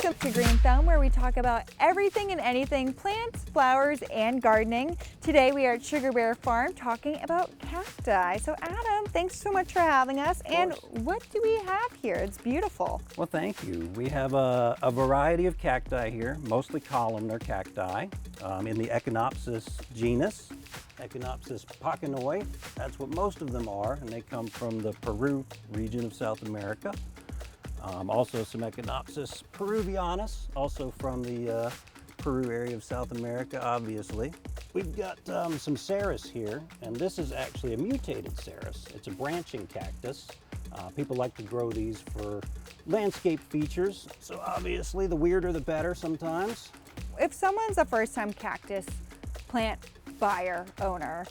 Welcome to Green Thumb, where we talk about everything and anything plants, flowers, and gardening. Today we are at Sugar Bear Farm talking about cacti. So Adam, thanks so much for having us. And what do we have here? It's beautiful. Well, thank you. We have a variety of cacti here, mostly columnar cacti in the Echinopsis genus. Echinopsis pachanoi, that's what most of them are, and they come from the Peru region of South America. Also some Echinopsis peruvianus, also from the Peru area of South America, obviously. We've got some cereus here, and this is actually a mutated cereus. It's a branching cactus. People like to grow these for landscape features, so obviously the weirder the better sometimes. If someone's a first-time cactus plant buyer, owner,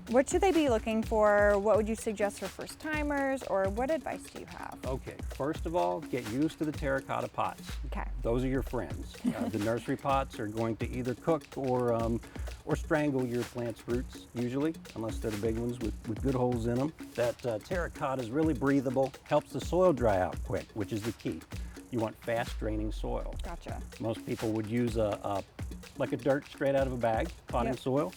what should they be looking for? What would you suggest for first timers, or what advice do you have? Okay, first of all, get used to the terracotta pots. Okay. Those are your friends. The nursery pots are going to either cook or strangle your plant's roots, usually, unless they're the big ones with good holes in them. That terracotta is really breathable, helps the soil dry out quick, which is the key. You want fast draining soil. Gotcha. Most people would use like a dirt straight out of a bag, potting Yep. soil.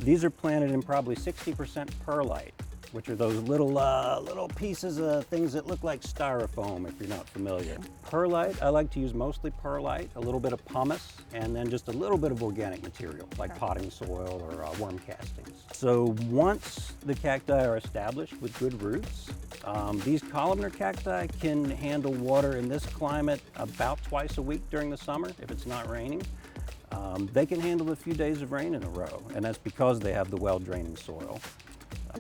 These are planted in probably 60% perlite, which are those little pieces of things that look like styrofoam, if you're not familiar. Perlite, I like to use mostly perlite, a little bit of pumice, and then just a little bit of organic material, like potting soil or worm castings. So once the cacti are established with good roots, these columnar cacti can handle water in this climate about twice a week during the summer, if it's not raining. They can handle a few days of rain in a row, and that's because they have the well-draining soil.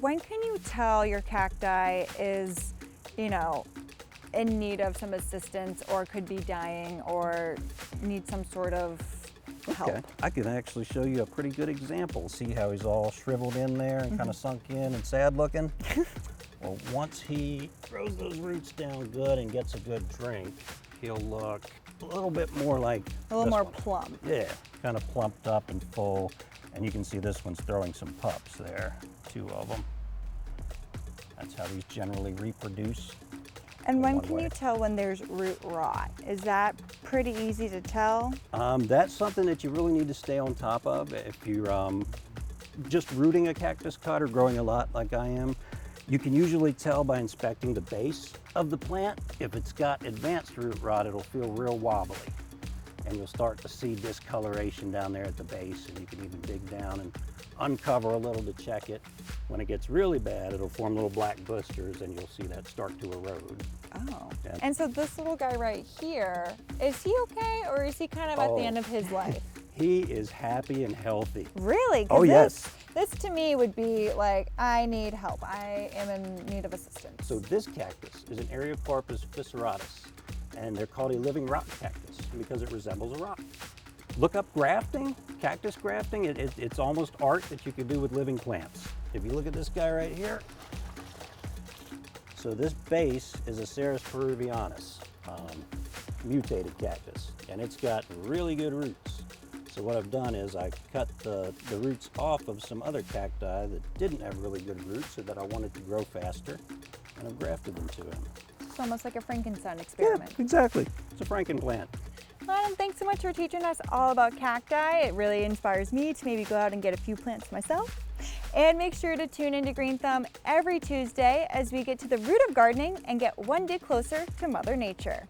When can you tell your cacti is, in need of some assistance, or could be dying, or need some sort of help? Okay, I can actually show you a pretty good example. See how he's all shriveled in there and kind of sunk in and sad looking? Well, once he grows those roots down good and gets a good drink, he'll look a little bit more like A little more one. plump. Yeah, kind of plumped up and full. And you can see this one's throwing some pups there, 2 of them. That's how these generally reproduce. And when one can way. you tell when there's root rot? Is that pretty easy to tell? That's something that you really need to stay on top of. If you're just rooting a cactus cut or growing a lot like I am, you can usually tell by inspecting the base of the plant. If it's got advanced root rot, it'll feel real wobbly. And you'll start to see discoloration down there at the base, and you can even dig down and uncover a little to check it. When it gets really bad, it'll form little black blisters, and you'll see that start to erode. Oh. Yeah. And so this little guy right here, is he okay, or is he kind of at the end of his life? He is happy and healthy. Really? 'Cause Oh, yes. This to me would be like, I need help. I am in need of assistance. So this cactus is an Eriocarpus fissuratus, and they're called a living rock cactus because it resembles a rock. Look up grafting, cactus grafting. It's almost art that you can do with living plants. If you look at this guy right here, so this base is a Cereus peruvianus, mutated cactus, and it's got really good roots. So what I've done is I cut the roots off of some other cacti that didn't have really good roots, so that I wanted to grow faster, and I've grafted them to him. It's almost like a Frankenstein experiment. Yeah, exactly. It's a Frankenplant. Adam, thanks so much for teaching us all about cacti. It really inspires me to maybe go out and get a few plants myself. And make sure to tune into Green Thumb every Tuesday as we get to the root of gardening and get one day closer to Mother Nature.